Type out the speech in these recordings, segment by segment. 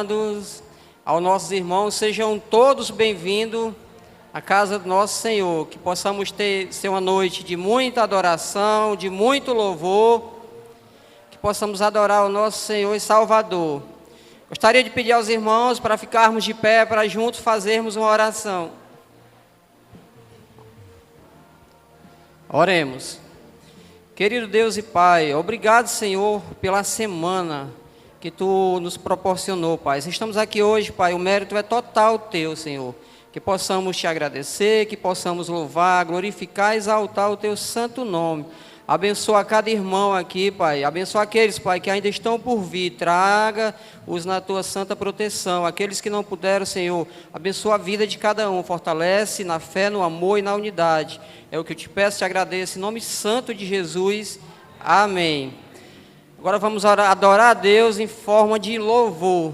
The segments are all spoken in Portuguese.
convidandos, aos nossos irmãos, sejam todos bem-vindos à casa do nosso Senhor, que possamos ser uma noite de muita adoração, de muito louvor, que possamos adorar o nosso Senhor e Salvador. Gostaria de pedir aos irmãos para ficarmos de pé, para juntos fazermos uma oração. Oremos. Querido Deus e Pai, obrigado, Senhor, pela semana que Tu nos proporcionou, Pai. Estamos aqui hoje, Pai, o mérito é total Teu, Senhor. Que possamos Te agradecer, que possamos louvar, glorificar, exaltar o Teu santo nome. Abençoa cada irmão aqui, Pai. Abençoa aqueles, Pai, que ainda estão por vir. Traga-os na Tua santa proteção. Aqueles que não puderam, Senhor, abençoa a vida de cada um. Fortalece na fé, no amor e na unidade. É o que eu Te peço, Te agradeço. Em nome santo de Jesus. Amém. Agora vamos adorar a Deus em forma de louvor.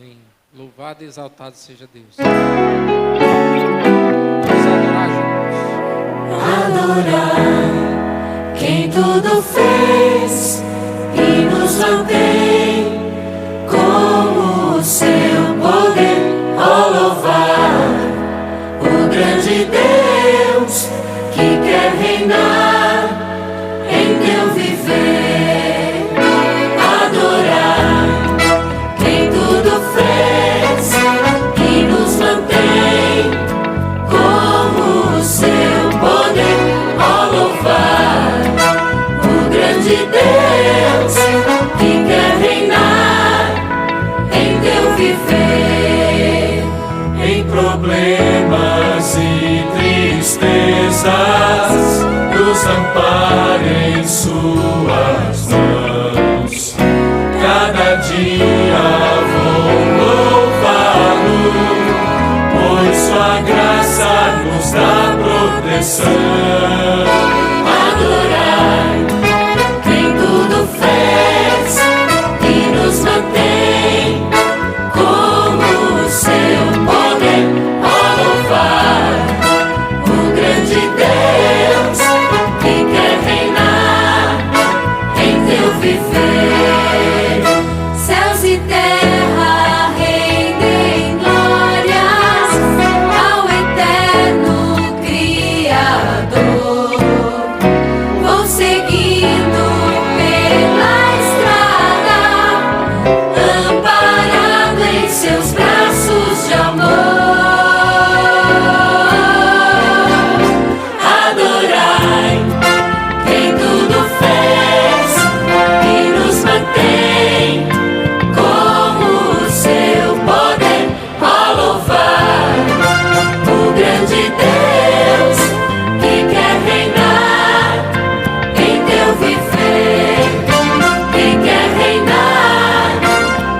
Amém. Louvado e exaltado seja Deus. Vamos adorar juntos. Adorar quem tudo fez e nos mantém com o seu poder. Oh, louvar o grande Deus que quer reinar em teu viver. Adorar quem tudo fez e nos mantém com o seu poder. Oh, louvar o grande Deus que quer reinar em teu viver. Em problemas e tristezas, nos ampare em suas mãos. Cada dia vou louvá-lo, pois sua graça nos dá proteção. Adorar quem tudo fez e nos mantém como o seu poder. Oh, louvar o grande Deus que quer reinar em teu viver. Céus e terra rendem glórias ao eterno Criador. Vou seguindo pela estrada, amparado em seus braços de amor. Adorai quem tudo fez e nos mantém como o seu poder. Oh, louvar o grande Deus que quer reinar em teu viver. Que quer reinar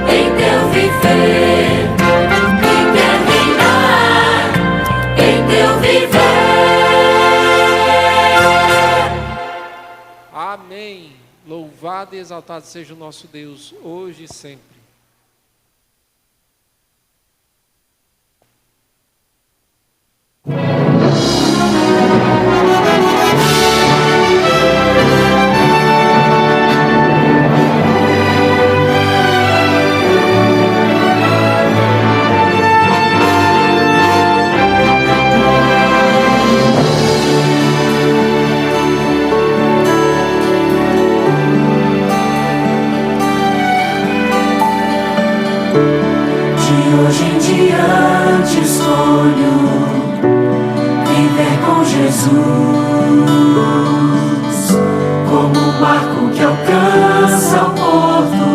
em teu viver. Que quer reinar em teu viver. Amém. Louvado e exaltado seja o nosso Deus, hoje e sempre. De hoje em diante escolho viver com Jesus, como um barco que alcança o porto.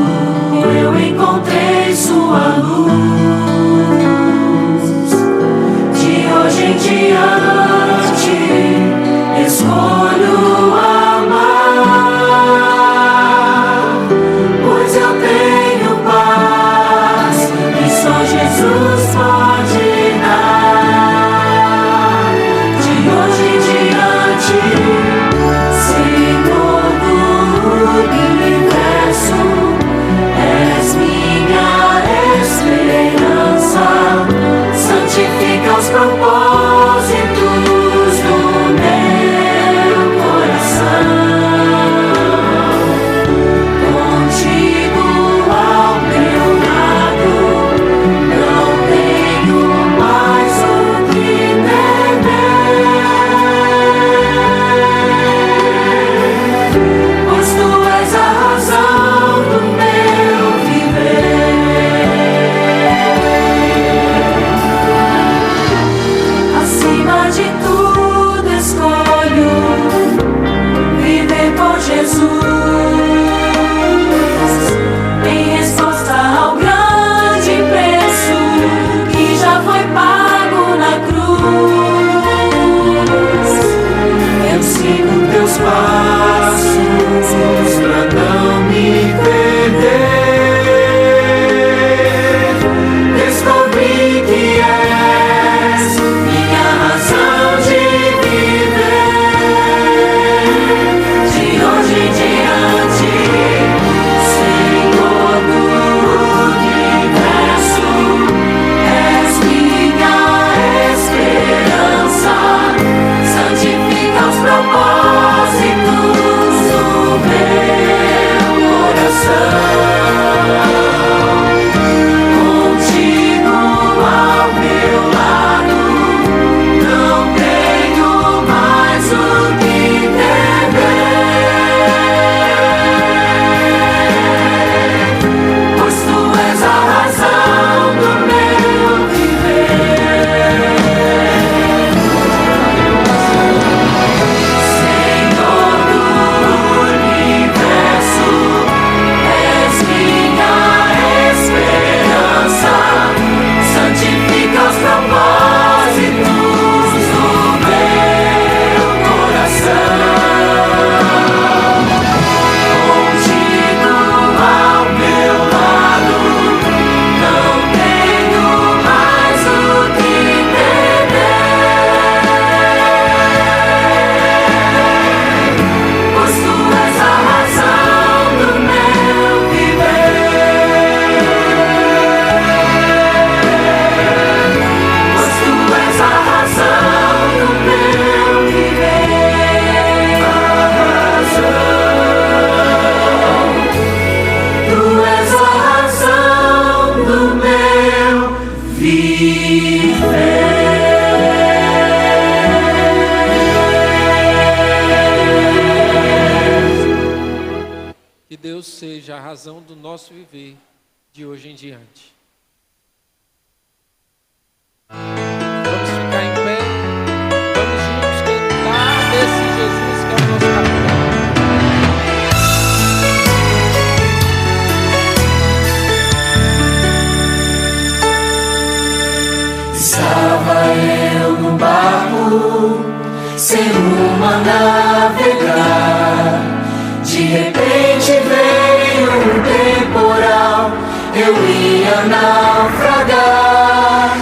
Eu encontrei sua luz. De hoje em diante escolho amar, pois eu tenho paz que só Jesus pode dar. De hoje em diante, Senhor do universo, és minha esperança. Santifica os propósitos do meu coração. Contigo ao meu lado, não tenho mais o que temer, pois tu és a razão do meu viver. Acima de tudo escolho viver com Jesus, em resposta ao grande preço que já foi pago na cruz. Eu sigo teus passos pra não me perder. Descobri que és minha razão de viver. De hoje em diante, Senhor do universo, Que Deus seja a razão do nosso viver de hoje em diante. Vamos ficar em pé. Vamos juntos cantar desse Jesus que é o nosso capitão. Estava eu no barco, sem rumo a navegar. De repente veio um temporal, eu ia naufragar.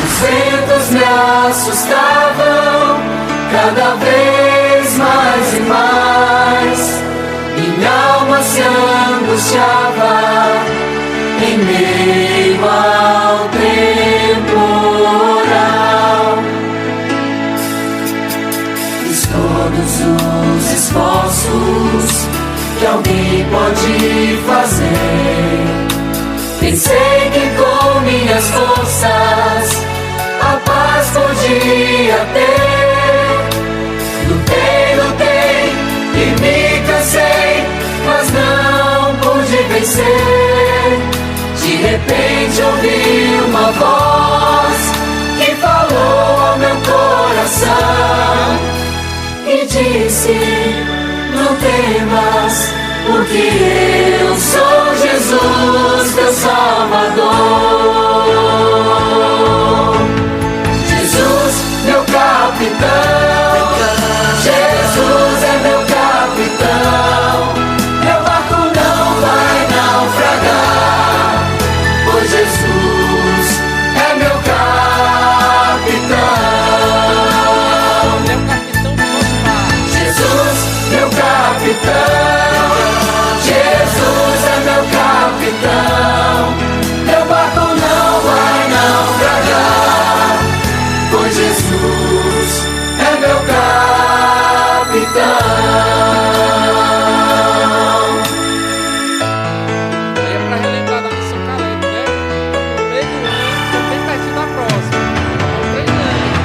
Os ventos me assustavam, cada vez mais e mais. Minha alma se angustiava em meio ao temporal. Fiz todos os esforços que alguém pode fazer. Pensei que com minhas forças a paz podia ter. Lutei e me cansei, mas não pude vencer. De repente ouvi uma voz que falou ao meu coração e disse: não temas, porque eu sou Jesus, teu Salvador. Jesus, meu capitão, Jesus é meu capitão. Meu barco não vai naufragar, pois Jesus é meu capitão. Jesus, meu capitão, Jesus é meu capitão. Meu barco não vai naufragar, pois Jesus é meu capitão. É para relembrar da missão Caleb, né? No meio do ano, tô bem pertinho da próxima. Tô treinando.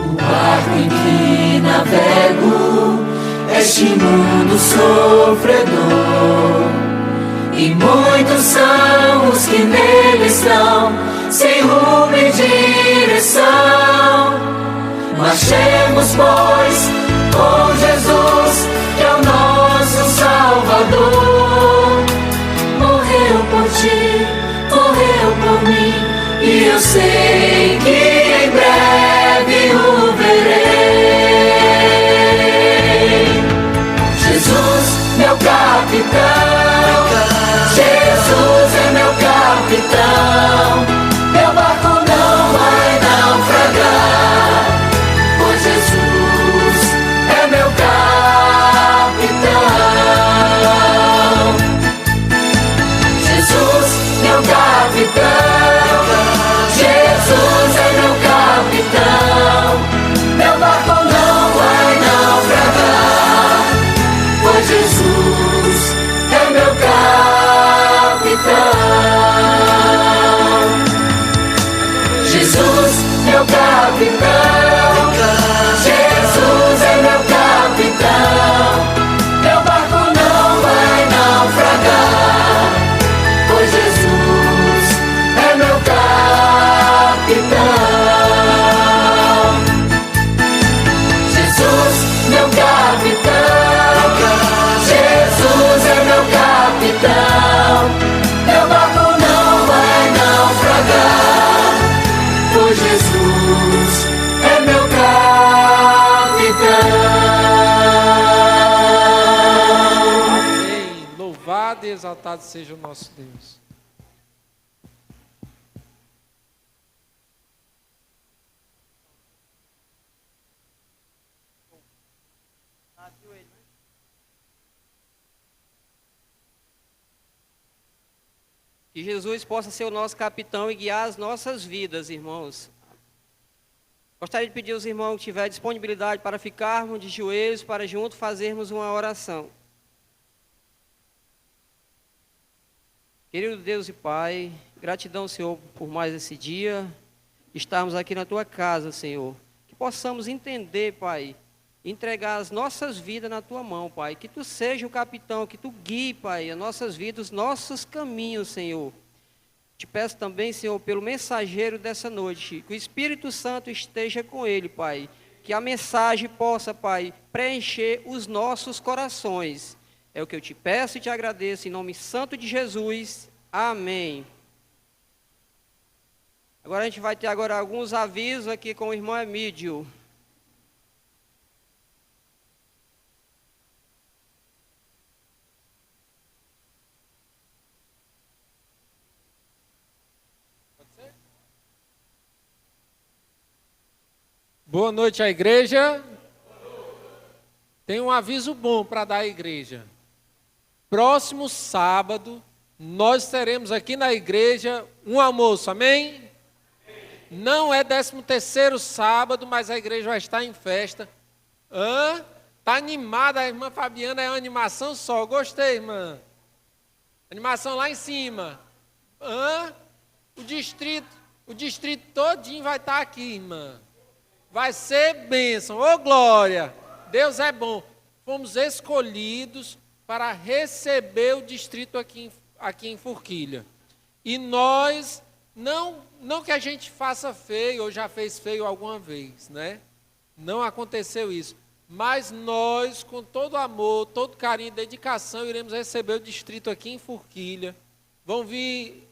O barco em que navego, este mundo sofredor, e muitos são os que nele estão, sem rumo e direção. Marchemos, pois, com Jesus, que é o nosso Salvador. Morreu por ti, morreu por mim, e eu sei que em breve o verei. Jesus, meu capitão, Jesus é meu capitão. Meu barco não vai naufragar, pois Jesus é meu capitão. Jesus, meu capitão, Jesus é meu capitão. Meu barco não vai naufragar, pois Jesus é meu capitão. Jesus, meu capitão, Jesus é meu capitão. Meu barco não vai naufragar, pois Jesus é meu capitão. Jesus, meu capitão, Jesus é meu capitão. Meu barco não vai naufragar, pois Jesus é meu capitão. Amém. Louvado e exaltado seja o nosso Deus. Que Jesus possa ser o nosso capitão e guiar as nossas vidas, irmãos. Gostaria de pedir aos irmãos que tiverem disponibilidade para ficarmos de joelhos, para juntos fazermos uma oração. Querido Deus e Pai, gratidão, Senhor, por mais esse dia, estarmos aqui na Tua casa, Senhor. Que possamos entender, Pai, entregar as nossas vidas na Tua mão, Pai. Que Tu seja o capitão, que Tu guie, Pai, as nossas vidas, os nossos caminhos, Senhor. Te peço também, Senhor, pelo mensageiro dessa noite, que o Espírito Santo esteja com ele, Pai. Que a mensagem possa, Pai, preencher os nossos corações. É o que eu te peço e te agradeço, em nome santo de Jesus. Amém. Agora a gente vai ter agora alguns avisos aqui com o irmão Emídio. Boa noite à igreja. Tem um aviso bom para dar à igreja. Próximo sábado, nós teremos aqui na igreja um almoço, amém? Não é 13º sábado, mas a igreja vai estar em festa. Está animada, a irmã Fabiana, é uma animação só. Gostei, irmã. Animação lá em cima. O distrito todinho vai estar aqui, irmã. Vai ser bênção. Ô glória! Deus é bom. Fomos escolhidos para receber o distrito aqui em Forquilha. E nós, não que a gente faça feio, ou já fez feio alguma vez, né? Não aconteceu isso. Mas nós, com todo amor, todo carinho e dedicação, iremos receber o distrito aqui em Forquilha. Vão vir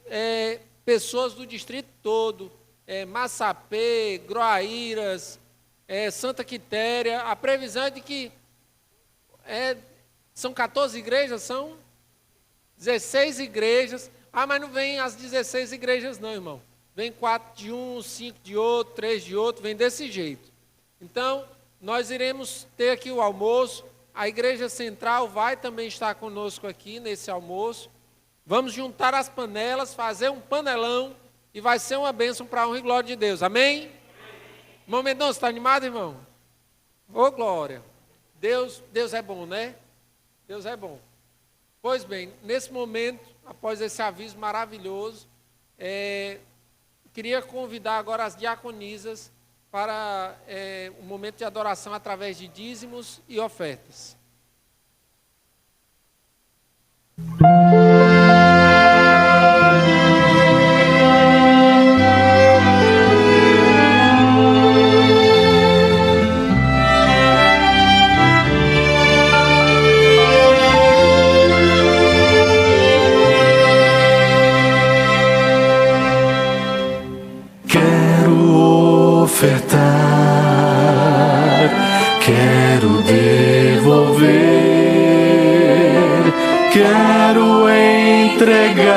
pessoas do distrito todo, Massapê, Groaíras, Santa Quitéria. A previsão é de que são 14 igrejas, são 16 igrejas. Mas não vem as 16 igrejas não, irmão. Vem 4 de um, 5 de outro, 3 de outro, vem desse jeito. Então, nós iremos ter aqui o almoço. A igreja central vai também estar conosco aqui nesse almoço. Vamos juntar as panelas, fazer um panelão e vai ser uma bênção para a honra e glória de Deus. Amém? Irmão Mendonça, está animado, irmão? Ô glória! Deus é bom, né? Deus é bom. Pois bem, nesse momento, após esse aviso maravilhoso, queria convidar agora as diaconisas para um momento de adoração através de dízimos e ofertas. Ofertar, quero devolver, quero entregar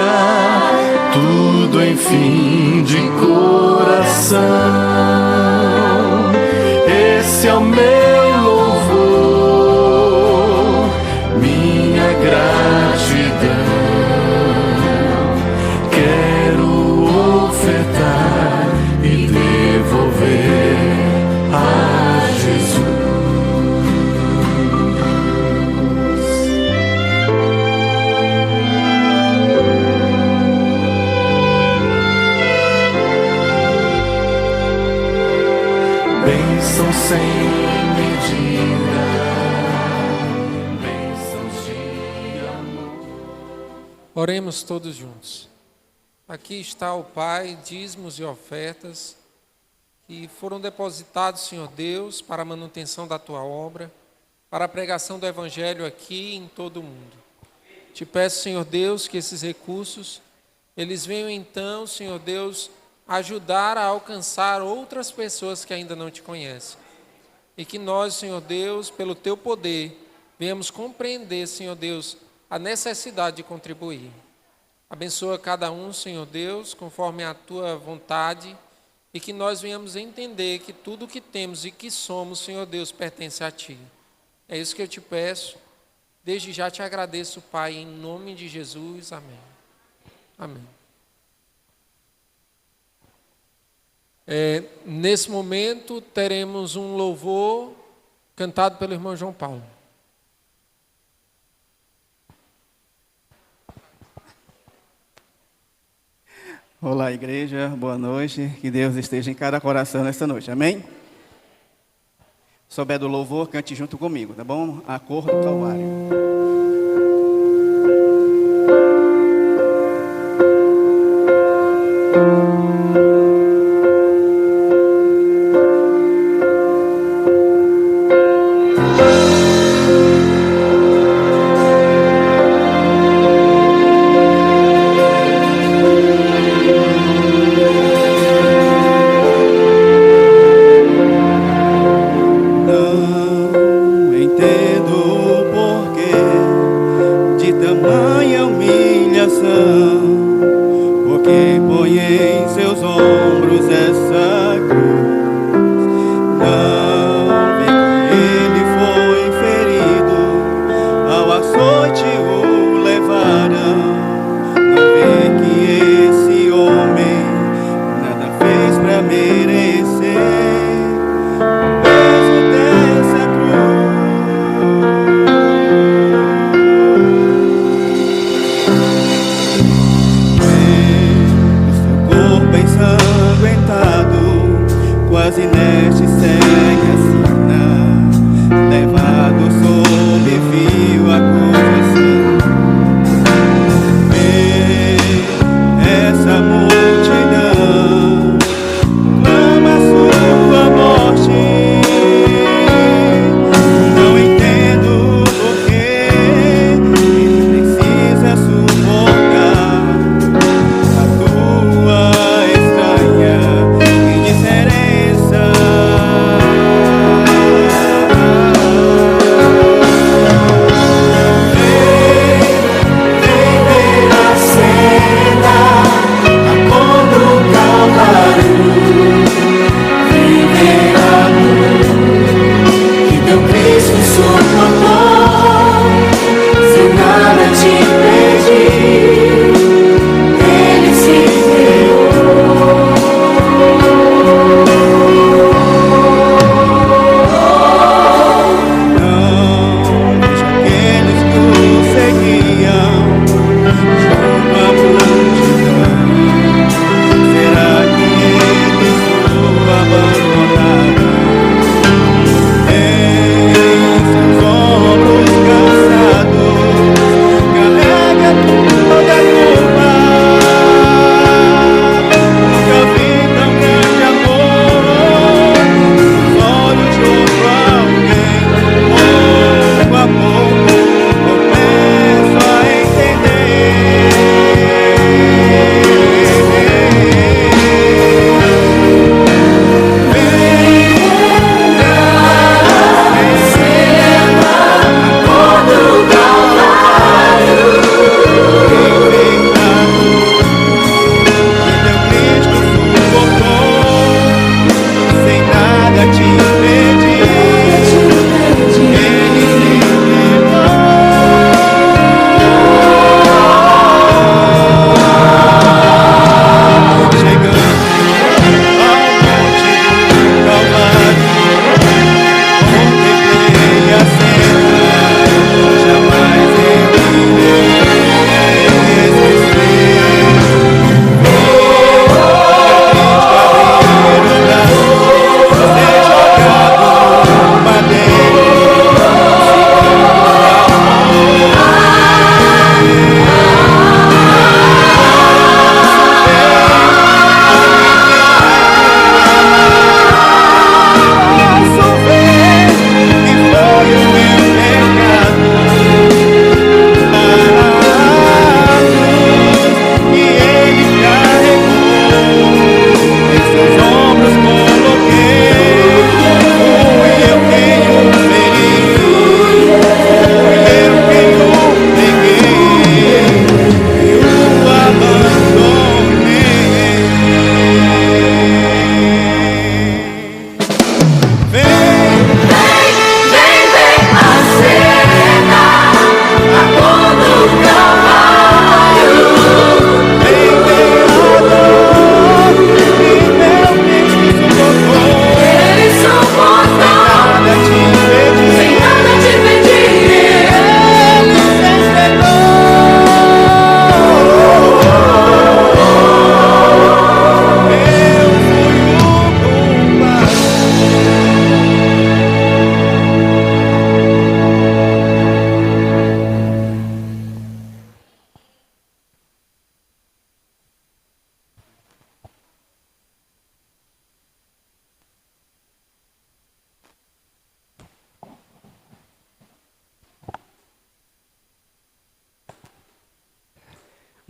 tudo, enfim, de coração. Esse é o meu louvor, minha gratidão. Quero ofertar e devolver a Jesus. Bênção sem medida, bênçãos de amor. Oremos todos juntos. Aqui está o Pai, dízimos e ofertas que foram depositados, Senhor Deus, para a manutenção da Tua obra, para a pregação do Evangelho aqui e em todo o mundo. Te peço, Senhor Deus, que esses recursos, eles venham então, Senhor Deus, ajudar a alcançar outras pessoas que ainda não Te conhecem. E que nós, Senhor Deus, pelo Teu poder, venhamos compreender, Senhor Deus, a necessidade de contribuir. Abençoa cada um, Senhor Deus, conforme a Tua vontade, e que nós venhamos entender que tudo o que temos e que somos, Senhor Deus, pertence a Ti. É isso que eu Te peço. Desde já Te agradeço, Pai, em nome de Jesus. Amém. Amém. Nesse momento, teremos um louvor cantado pelo irmão João Paulo. Olá, igreja, boa noite. Que Deus esteja em cada coração nesta noite, amém? Se souber do louvor, cante junto comigo, tá bom? A cor do Calvário. Não entendo por quê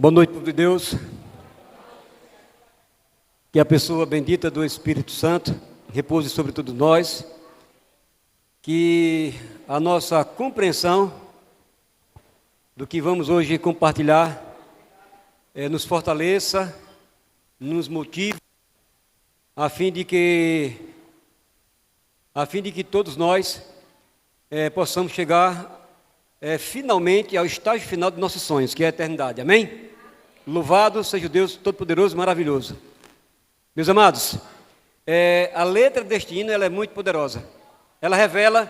Boa noite, povo de Deus. Que a pessoa bendita do Espírito Santo repouse sobre todos nós. Que a nossa compreensão do que vamos hoje compartilhar nos fortaleça, nos motive, a fim de que todos nós possamos chegar finalmente ao estágio final de nossos sonhos, que é a eternidade. Amém? Louvado seja o Deus Todo-Poderoso e Maravilhoso. Meus amados, a letra deste hino ela é muito poderosa. Ela revela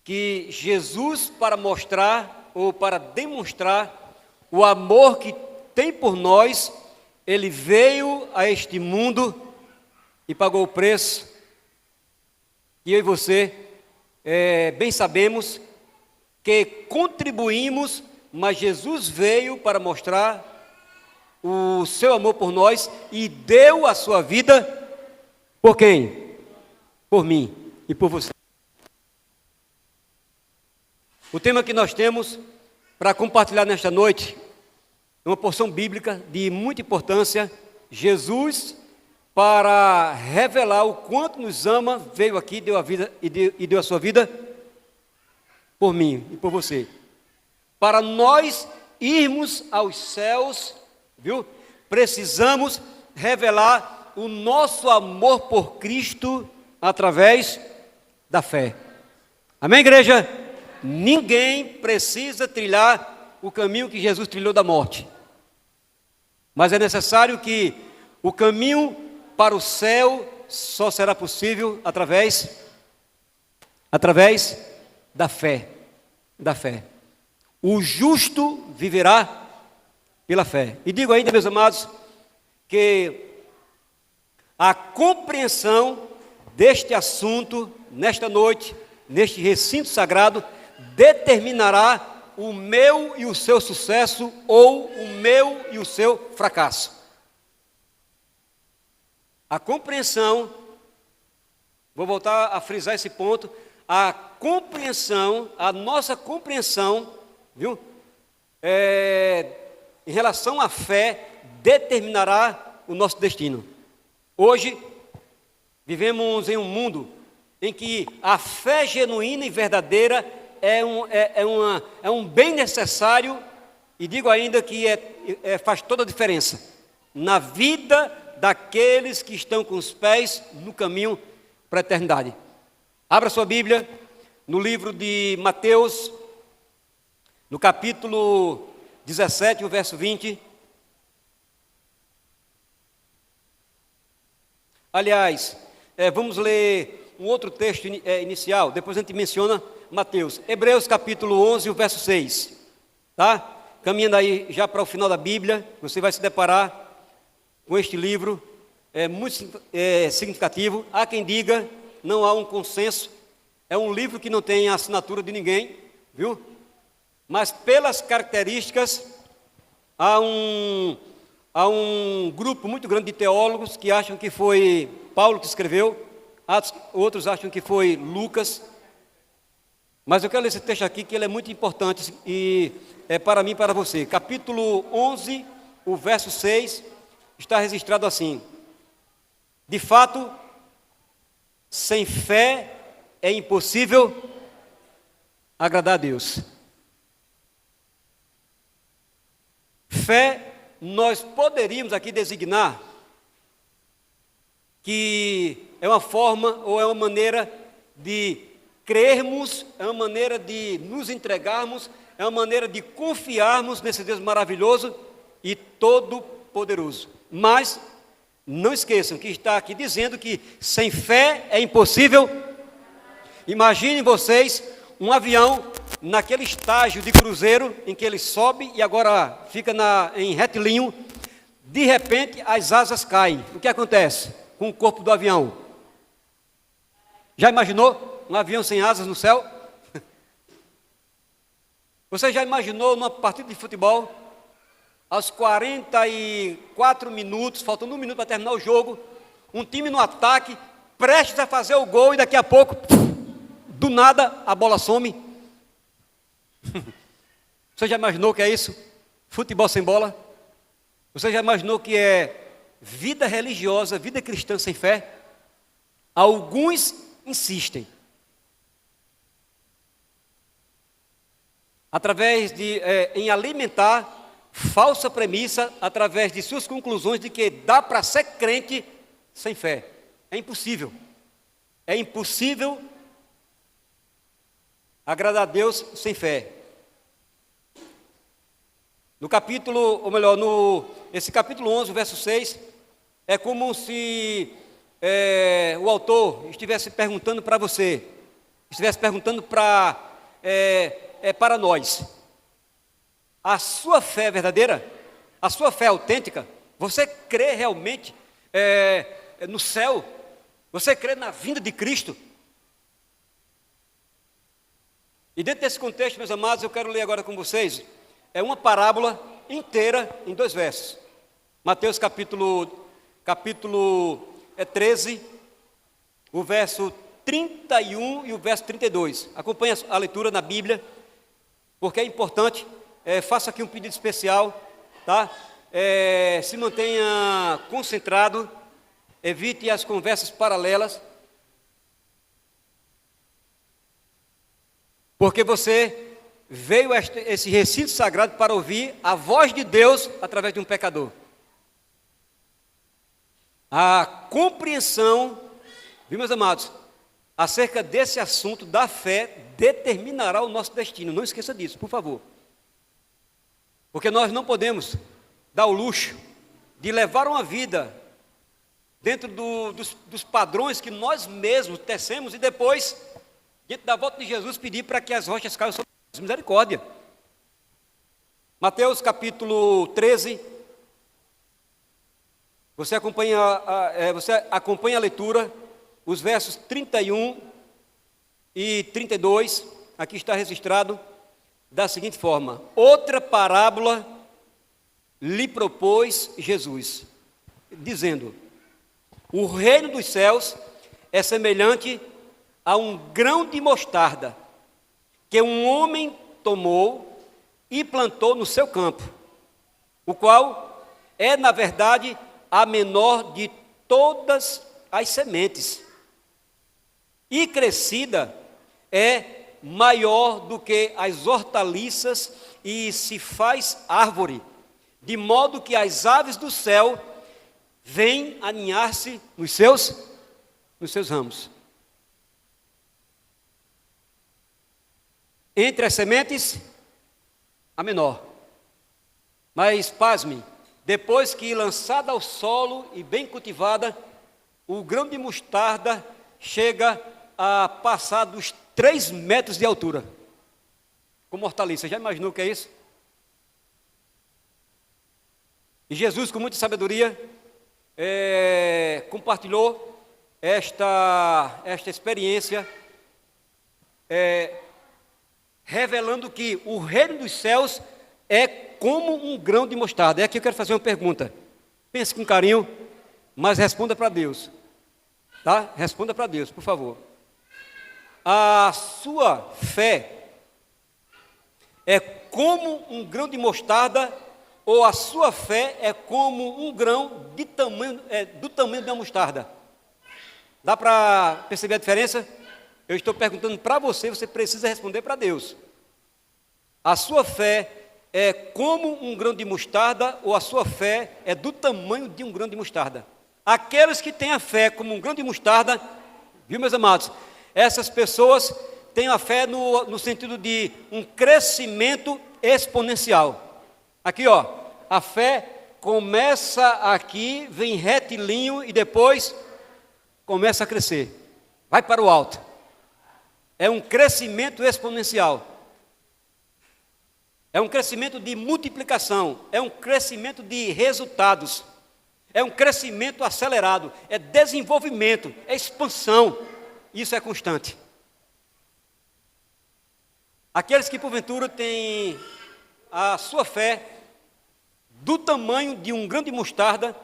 que Jesus, para mostrar ou para demonstrar o amor que tem por nós, Ele veio a este mundo e pagou o preço. E eu e você bem sabemos que contribuímos, mas Jesus veio para mostrar o seu amor por nós e deu a sua vida por quem? Por mim e por você. O tema que nós temos para compartilhar nesta noite é uma porção bíblica de muita importância. Jesus, para revelar o quanto nos ama, veio aqui, deu a vida e deu a sua vida por mim e por você. Para nós irmos aos céus, viu? Precisamos revelar o nosso amor por Cristo através da fé. Amém, igreja? Ninguém precisa trilhar o caminho que Jesus trilhou da morte. Mas é necessário que o caminho para o céu só será possível através da fé. Da fé. O justo viverá pela fé. E digo ainda, meus amados, que a compreensão deste assunto, nesta noite, neste recinto sagrado, determinará o meu e o seu sucesso ou o meu e o seu fracasso. A compreensão, vou voltar a frisar esse ponto, a compreensão, a nossa compreensão, viu? Em relação à fé, determinará o nosso destino. Hoje, vivemos em um mundo em que a fé genuína e verdadeira é um bem necessário, e digo ainda que faz toda a diferença na vida daqueles que estão com os pés no caminho para a eternidade. Abra sua Bíblia no livro de Mateus, no capítulo 17, o verso 20. Aliás, vamos ler um outro texto inicial, depois a gente menciona Mateus. Hebreus capítulo 11, o verso 6. Tá? Caminhando aí já para o final da Bíblia, você vai se deparar com este livro, muito significativo. Há quem diga, não há um consenso, é um livro que não tem a assinatura de ninguém, viu? Mas pelas características, há um grupo muito grande de teólogos que acham que foi Paulo que escreveu, outros acham que foi Lucas. Mas eu quero ler esse texto aqui, que ele é muito importante e é para mim e para você. Capítulo 11, o verso 6, está registrado assim: de fato, sem fé é impossível agradar a Deus. Fé, nós poderíamos aqui designar que é uma forma ou é uma maneira de crermos, é uma maneira de nos entregarmos, é uma maneira de confiarmos nesse Deus maravilhoso e todo-poderoso. Mas não esqueçam que está aqui dizendo que sem fé é impossível. Imaginem vocês um avião naquele estágio de cruzeiro em que ele sobe e agora fica em retilíneo. De repente as asas caem. O que acontece com o corpo do avião? Já imaginou um avião sem asas no céu? Você já imaginou numa partida de futebol, aos 44 minutos, faltando 1 minuto para terminar o jogo, um time no ataque, prestes a fazer o gol e daqui a pouco, do nada, a bola some? Você já imaginou o que é isso? Futebol sem bola? Você já imaginou que é vida religiosa, vida cristã sem fé? Alguns insistem. Em alimentar falsa premissa, através de suas conclusões de que dá para ser crente sem fé. É impossível. É impossível agradar a Deus sem fé. Esse capítulo 11, verso 6, é como se o autor estivesse perguntando para você, estivesse perguntando para nós: a sua fé é verdadeira? A sua fé é autêntica? Você crê realmente no céu? Você crê na vinda de Cristo? E dentro desse contexto, meus amados, eu quero ler agora com vocês uma parábola inteira em 2 versos. Mateus capítulo 13, o verso 31 e o verso 32. Acompanhe a leitura na Bíblia, porque é importante. Faço aqui um pedido especial, tá? Se mantenha concentrado, evite as conversas paralelas, porque você veio a esse recinto sagrado para ouvir a voz de Deus através de um pecador. A compreensão, viu, meus amados, acerca desse assunto da fé determinará o nosso destino. Não esqueça disso, por favor. Porque nós não podemos dar o luxo de levar uma vida dentro dos padrões que nós mesmos tecemos e depois, diante da volta de Jesus, pedir para que as rochas caiam sobre nós. Misericórdia. Mateus capítulo 13. Você acompanha a leitura, os versos 31 e 32. Aqui está registrado da seguinte forma: outra parábola lhe propôs Jesus, dizendo: o reino dos céus é semelhante a um grão de mostarda, que um homem tomou e plantou no seu campo, o qual é, na verdade, a menor de todas as sementes, e crescida é maior do que as hortaliças e se faz árvore, de modo que as aves do céu vêm aninhar-se nos seus ramos. Entre as sementes, a menor. Mas, pasme, depois que lançada ao solo e bem cultivada, o grão de mostarda chega a passar dos 3 metros de altura, como hortaliça. Já imaginou o que é isso? E Jesus, com muita sabedoria, compartilhou esta experiência, revelando que o reino dos céus é como um grão de mostarda. É aqui que eu quero fazer uma pergunta. Pense com carinho, mas responda para Deus. Tá? Responda para Deus, por favor. A sua fé é como um grão de mostarda, ou a sua fé é como um grão do tamanho de uma mostarda? Dá para perceber a diferença? Eu estou perguntando para você, você precisa responder para Deus. A sua fé é como um grão de mostarda, ou a sua fé é do tamanho de um grão de mostarda? Aqueles que têm a fé como um grão de mostarda, viu, meus amados? Essas pessoas têm a fé no sentido de um crescimento exponencial. Aqui, ó, a fé começa aqui, vem retilíneo e depois começa a crescer. Vai para o alto. É um crescimento exponencial. É um crescimento de multiplicação. É um crescimento de resultados. É um crescimento acelerado. É desenvolvimento. É expansão. Isso é constante. Aqueles que porventura têm a sua fé do tamanho de um grão de mostarda,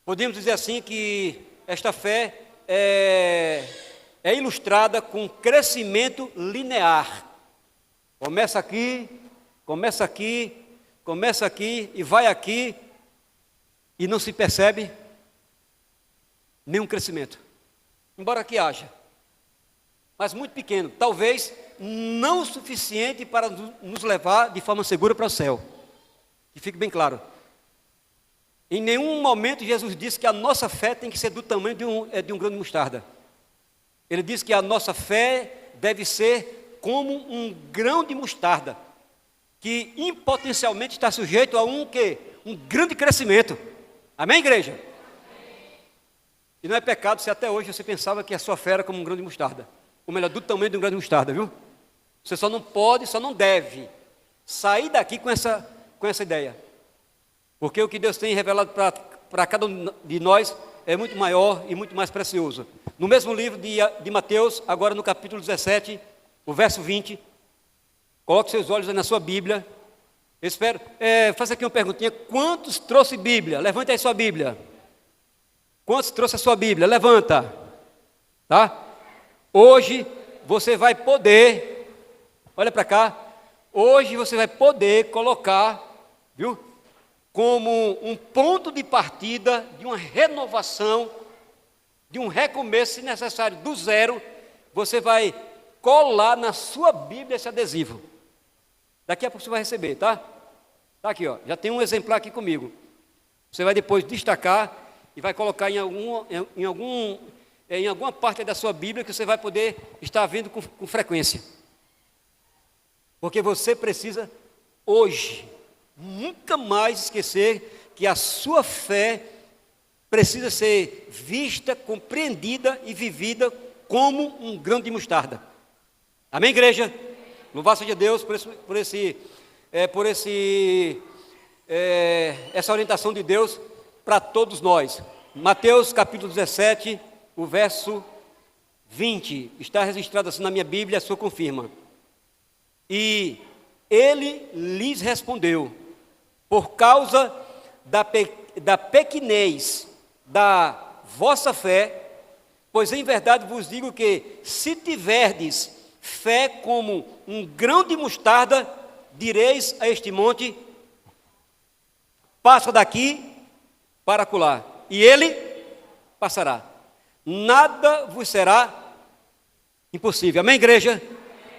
podemos dizer assim que esta fé é ilustrada com crescimento linear. Começa aqui, começa aqui e vai aqui e não se percebe nenhum crescimento. Embora aqui haja, mas muito pequeno, talvez não o suficiente para nos levar de forma segura para o céu. Que fique bem claro. Em nenhum momento Jesus disse que a nossa fé tem que ser do tamanho de um grão de mostarda. Ele disse que a nossa fé deve ser como um grão de mostarda, que impotencialmente está sujeito a um grande crescimento. Amém, igreja? E não é pecado se até hoje você pensava que a sua fé era como um grão de mostarda. Ou melhor, do tamanho de um grão de mostarda, viu? Você só não pode, só não deve sair daqui com essa ideia. Porque o que Deus tem revelado para cada um de nós é muito maior e muito mais precioso. No mesmo livro de Mateus, agora no capítulo 17, o verso 20, coloque seus olhos aí na sua Bíblia. Eu espero, faça aqui uma perguntinha: quantos trouxe Bíblia? Levante aí sua Bíblia. Quantos trouxe a sua Bíblia? Levanta. Tá? Hoje você vai poder, olha para cá, hoje você vai poder colocar, viu, como um ponto de partida de uma renovação, de um recomeço, se necessário, do zero. Você vai colar na sua Bíblia esse adesivo. Daqui a pouco você vai receber, tá? Tá aqui, ó. Já tem um exemplar aqui comigo. Você vai depois destacar e vai colocar em alguma parte da sua Bíblia que você vai poder estar vendo com frequência. Porque você precisa hoje nunca mais esquecer que a sua fé precisa ser vista, compreendida e vivida como um grão de mostarda. Amém, igreja? Louvado seja Deus por essa orientação de Deus para todos nós. Mateus capítulo 17, o verso 20, está registrado assim na minha Bíblia, a sua confirma. E ele lhes respondeu: por causa da pequenez da vossa fé, pois em verdade vos digo que, se tiverdes fé como um grão de mostarda, direis a este monte: passa daqui para acolá, e ele passará. Nada vos será impossível. Amém, igreja?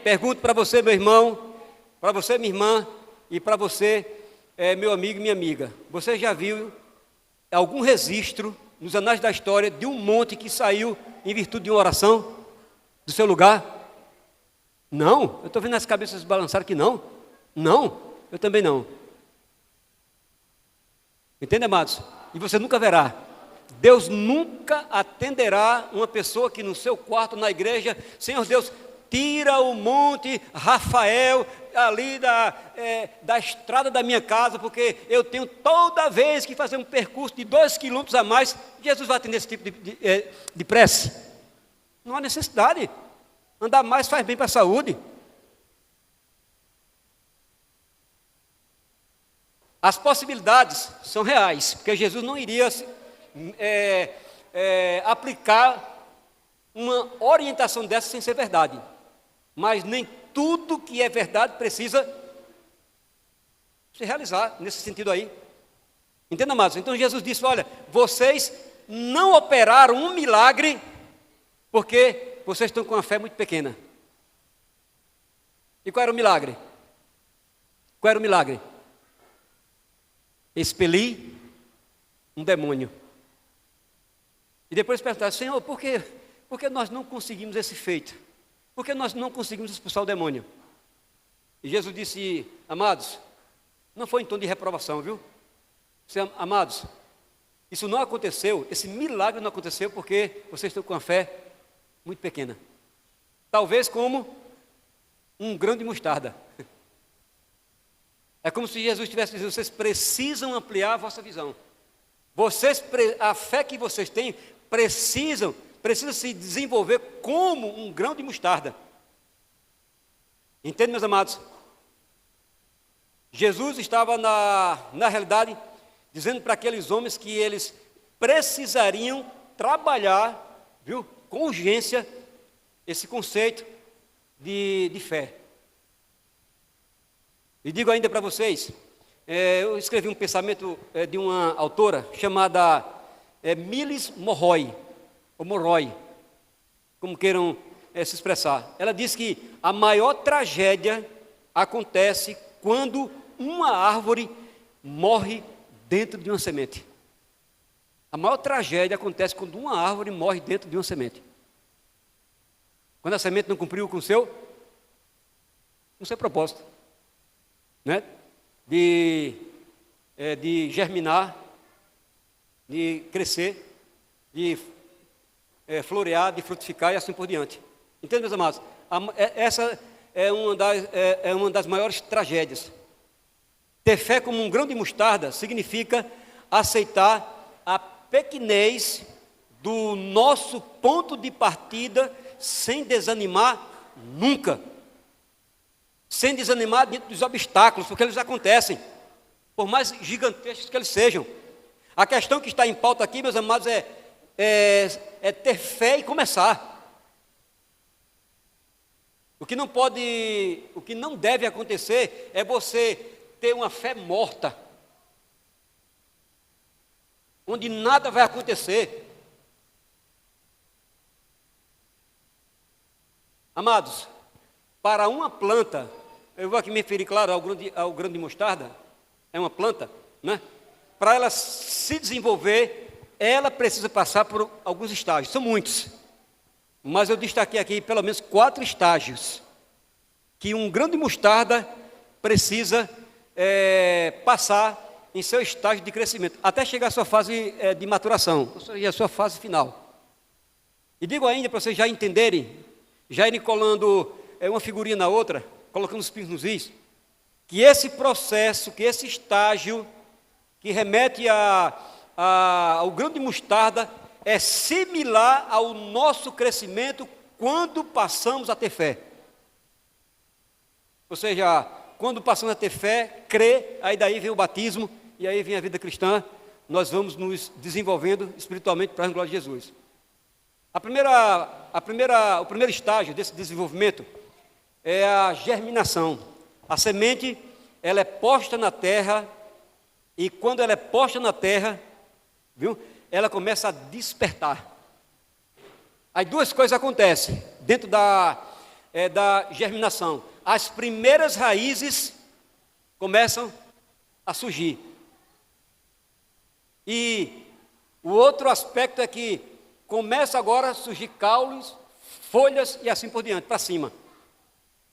Pergunto para você, meu irmão, para você, minha irmã, e para você, meu amigo e minha amiga: você já viu algum registro nos anais da história de um monte que saiu em virtude de uma oração do seu lugar? Não. Eu estou vendo as cabeças balançar que não. Não, eu também não. Entende, amados? E você nunca verá. Deus nunca atenderá uma pessoa que no seu quarto, na igreja: Senhor Deus, tira o monte Rafael ali da estrada da minha casa, porque eu tenho toda vez que fazer um percurso de 2 quilômetros a mais. Jesus vai atender esse tipo de prece? Não há necessidade. Andar mais faz bem para a saúde. As possibilidades são reais, porque Jesus não iria aplicar uma orientação dessa sem ser verdade. Mas nem tudo que é verdade precisa se realizar nesse sentido aí. Entenda, amados? Então Jesus disse: olha, vocês não operaram um milagre porque vocês estão com uma fé muito pequena. E qual era o milagre? Qual era o milagre? Expelir um demônio. E depois perguntaram: Senhor, por que nós não conseguimos esse feito? Por que nós não conseguimos expulsar o demônio? E Jesus disse: amados, não foi em tom de reprovação, viu? Amados, isso não aconteceu, esse milagre não aconteceu porque vocês estão com uma fé muito pequena. Talvez como um grão de mostarda. É como se Jesus estivesse dizendo: vocês precisam ampliar a vossa visão. A fé que vocês têm precisa se desenvolver como um grão de mostarda. Entende, meus amados? Jesus estava na realidade dizendo para aqueles homens que eles precisariam trabalhar, viu, com urgência, esse conceito de fé. E digo ainda para vocês, Eu escrevi um pensamento de uma autora chamada Miles Monroe, ou Monroe, como queiram se expressar. Ela diz que a maior tragédia acontece quando uma árvore morre dentro de uma semente. A maior tragédia acontece quando uma árvore morre dentro de uma semente. Quando a semente não cumpriu com o seu propósito, né? De germinar, de crescer, de florear, de frutificar e assim por diante. Entende, meus amados? Essa é uma das maiores tragédias. Ter fé como um grão de mostarda significa aceitar a pequenez do nosso ponto de partida sem desanimar nunca. Sem desanimar diante dos obstáculos, porque eles acontecem, por mais gigantescos que eles sejam. A questão que está em pauta aqui, meus amados, é ter fé e começar. O que não deve acontecer é você ter uma fé morta, onde nada vai acontecer. Amados, para uma planta, eu vou aqui me referir, claro, ao grão de mostarda, é uma planta, né? Para ela se desenvolver, ela precisa passar por alguns estágios, são muitos, mas eu destaquei aqui pelo menos 4 estágios, que um grão de mostarda precisa passar em seu estágio de crescimento, até chegar à sua fase de maturação, ou seja, a sua fase final. E digo ainda, para vocês já entenderem, já irem colando uma figurinha na outra, colocando os pingos nos is, que esse processo, que esse estágio, que remete ao grão de mostarda, é similar ao nosso crescimento quando passamos a ter fé. Ou seja, quando passamos a ter fé, crer, aí daí vem o batismo, e aí vem a vida cristã, nós vamos nos desenvolvendo espiritualmente para a glória de Jesus. O primeiro estágio desse desenvolvimento é a germinação. A semente, ela é posta na terra, e quando ela é posta na terra, viu, ela começa a despertar. Aí 2 coisas acontecem dentro da germinação. As primeiras raízes começam a surgir. E o outro aspecto é que começa agora a surgir caules, folhas e assim por diante, para cima.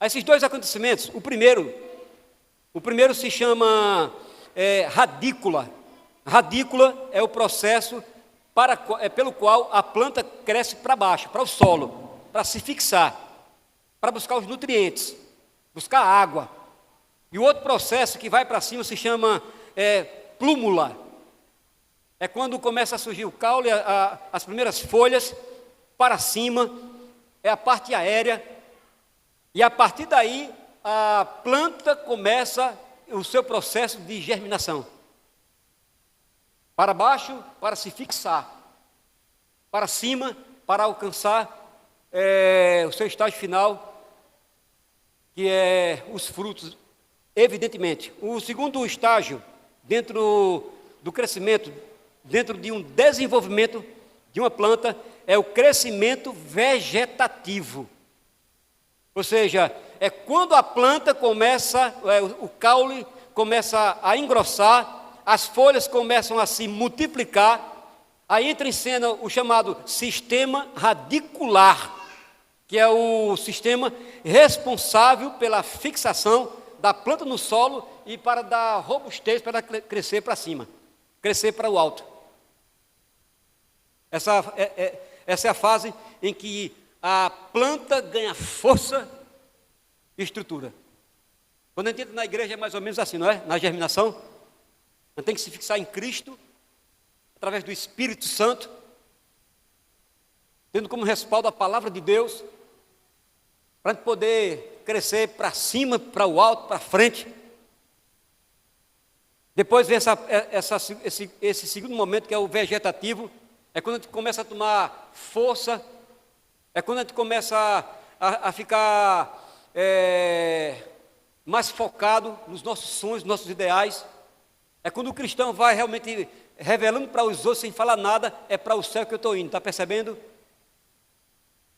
Esses 2 acontecimentos, o primeiro se chama radícula. Radícula é o processo pelo qual a planta cresce para baixo, para o solo, para se fixar, para buscar os nutrientes, buscar água. E o outro processo que vai para cima se chama plúmula. É quando começa a surgir o caule, as primeiras folhas para cima, é a parte aérea, e a partir daí a planta começa o seu processo de germinação. Para baixo, para se fixar, para cima, para alcançar o seu estágio final, que é os frutos, evidentemente. O segundo estágio, dentro do crescimento, dentro de um desenvolvimento de uma planta, é o crescimento vegetativo. Ou seja, é quando a planta começa, o caule começa a engrossar, as folhas começam a se multiplicar, aí entra em cena o chamado sistema radicular, que é o sistema responsável pela fixação da planta no solo e para dar robustez para ela crescer para cima, crescer para o alto. Essa é a fase em que a planta ganha força e estrutura. Quando a gente entra na igreja é mais ou menos assim, não é? Na germinação, a gente tem que se fixar em Cristo, através do Espírito Santo, tendo como respaldo a palavra de Deus, para a gente poder crescer para cima, para o alto, para frente. Depois vem esse segundo momento, que é o vegetativo, é quando a gente começa a tomar força, é quando a gente começa a ficar mais focado nos nossos sonhos, nos nossos ideais, É quando o cristão vai realmente revelando para os outros sem falar nada, é para o céu que eu estou indo, está percebendo?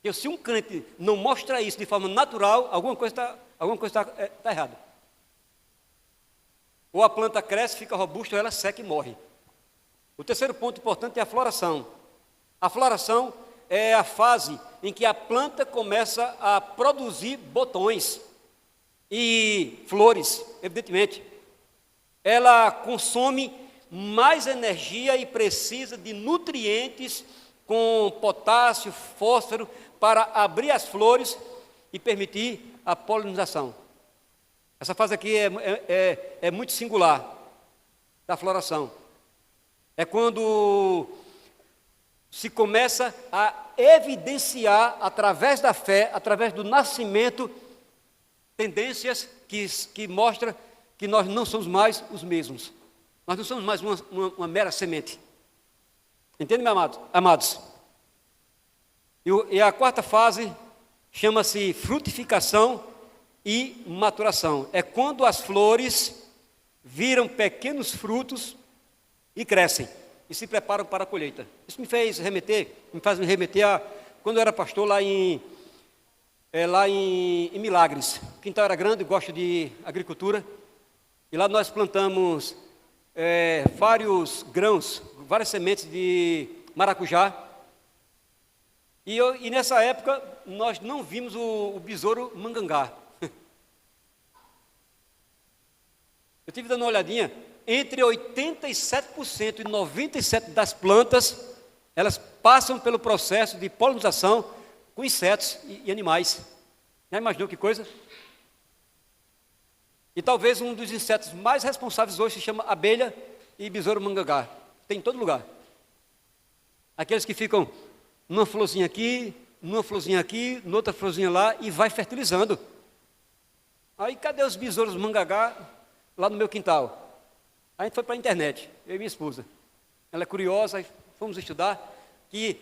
Que se um crente não mostra isso de forma natural, alguma coisa está errada. Ou a planta cresce, fica robusta, ou ela seca e morre. O terceiro ponto importante é a floração. A floração é a fase em que a planta começa a produzir botões e flores, evidentemente. Ela consome mais energia e precisa de nutrientes com potássio, fósforo, para abrir as flores e permitir a polinização. Essa fase aqui é muito singular da floração. É quando se começa a evidenciar, através da fé, através do nascimento, tendências que mostram que nós não somos mais os mesmos. Nós não somos mais uma mera semente. Entende, meus amados? E a quarta fase chama-se frutificação e maturação. É quando as flores viram pequenos frutos e crescem e se preparam para a colheita. Isso me faz me remeter a quando eu era pastor lá em Milagres. O quintal era grande, gosto de agricultura, e lá nós plantamos vários grãos, várias sementes de maracujá. E nessa época nós não vimos o besouro mangangá. Eu tive dando uma olhadinha, entre 87% e 97% das plantas, elas passam pelo processo de polinização com insetos e animais. Já imaginou que coisa? E talvez um dos insetos mais responsáveis hoje se chama abelha e besouro mangangá. Tem em todo lugar. Aqueles que ficam numa florzinha aqui, noutra florzinha lá, e vai fertilizando. Aí cadê os besouros mangangá lá no meu quintal? A gente foi para a internet, eu e minha esposa. Ela é curiosa, fomos estudar que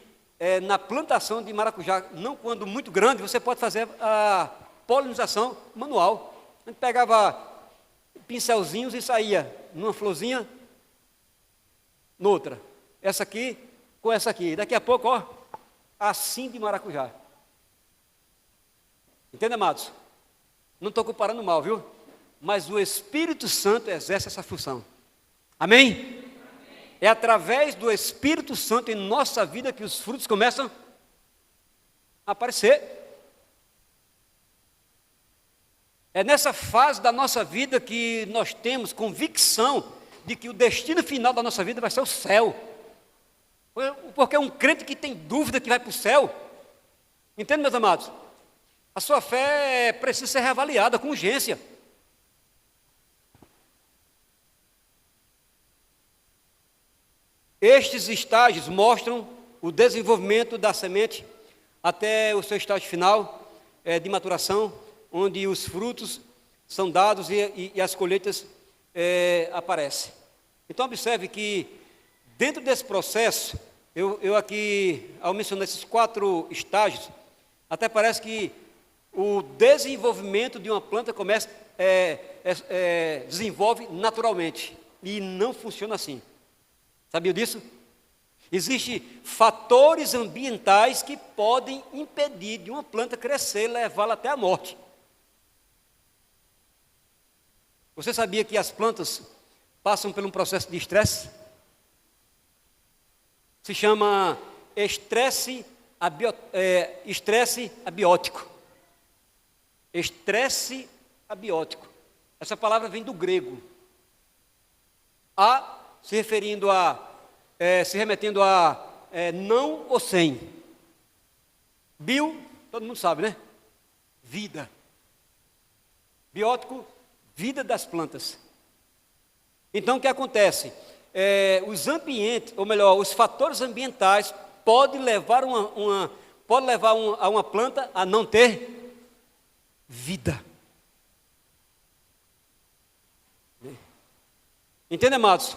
na plantação de maracujá, não quando muito grande, você pode fazer a polinização manual. A gente pegava pincelzinhos e saía numa florzinha, noutra. Essa aqui com essa aqui. Daqui a pouco, ó, assim de maracujá. Entende, amados? Não estou comparando mal, viu? Mas o Espírito Santo exerce essa função. Amém? É através do Espírito Santo em nossa vida que os frutos começam a aparecer. É nessa fase da nossa vida que nós temos convicção de que o destino final da nossa vida vai ser o céu. Porque é um crente que tem dúvida que vai para o céu. Entende, meus amados? A sua fé precisa ser reavaliada com urgência. Estes estágios mostram o desenvolvimento da semente até o seu estágio final de maturação, onde os frutos são dados e as colheitas aparecem. Então, observe que dentro desse processo, eu aqui, ao mencionar esses 4 estágios, até parece que o desenvolvimento de uma planta desenvolve naturalmente, e não funciona assim. Sabia disso? Existem fatores ambientais que podem impedir de uma planta crescer e levá-la até a morte. Você sabia que as plantas passam por um processo de estresse? Se chama estresse abiótico. Estresse abiótico. Essa palavra vem do grego. Se remetendo a não ou sem. Bio, todo mundo sabe, né? Vida. Biótico, vida das plantas. Então, o que acontece? Os fatores ambientais podem levar a uma planta a não ter vida. Entende, amados?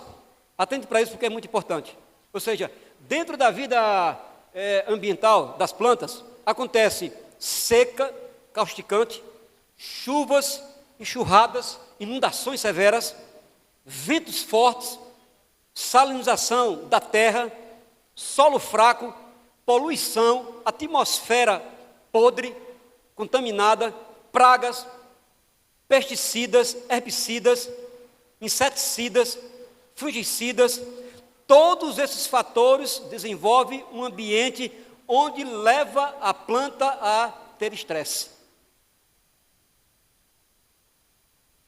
Atente para isso porque é muito importante. Ou seja, dentro da vida ambiental das plantas, acontece seca, causticante, chuvas, enxurradas, inundações severas, ventos fortes, salinização da terra, solo fraco, poluição, atmosfera podre, contaminada, pragas, pesticidas, herbicidas, inseticidas, fungicidas. Todos esses fatores desenvolvem um ambiente onde leva a planta a ter estresse.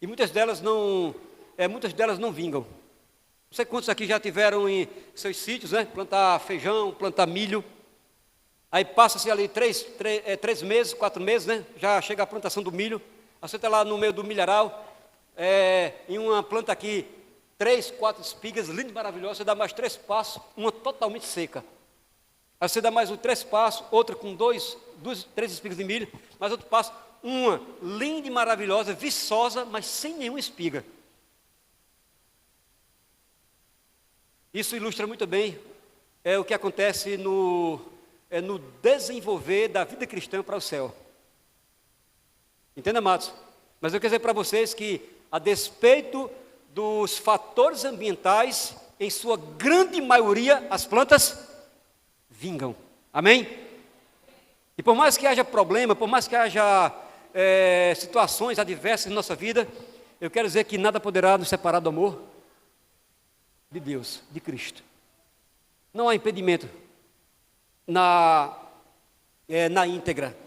E muitas delas não vingam. Não sei quantos aqui já tiveram em seus sítios, né? Plantar feijão, plantar milho. Aí passa-se ali 3 meses, 4 meses, né? Já chega a plantação do milho. Aí você está lá no meio do milharal, em uma planta aqui, 3, 4 espigas, linda e maravilhosa. Você dá mais 3 passos, uma totalmente seca. Aí você dá mais 3 passos, outra com 2, 3 espigas de milho, mais outro passo, uma linda e maravilhosa, viçosa, mas sem nenhuma espiga. Isso ilustra muito bem o que acontece no desenvolver da vida cristã para o céu. Entenda, amados? Mas eu quero dizer para vocês que, a despeito dos fatores ambientais, em sua grande maioria, as plantas vingam. Amém? E por mais que haja problema, por mais que haja situações adversas em nossa vida, eu quero dizer que nada poderá nos separar do amor de Deus, de Cristo. Não há impedimento na íntegra.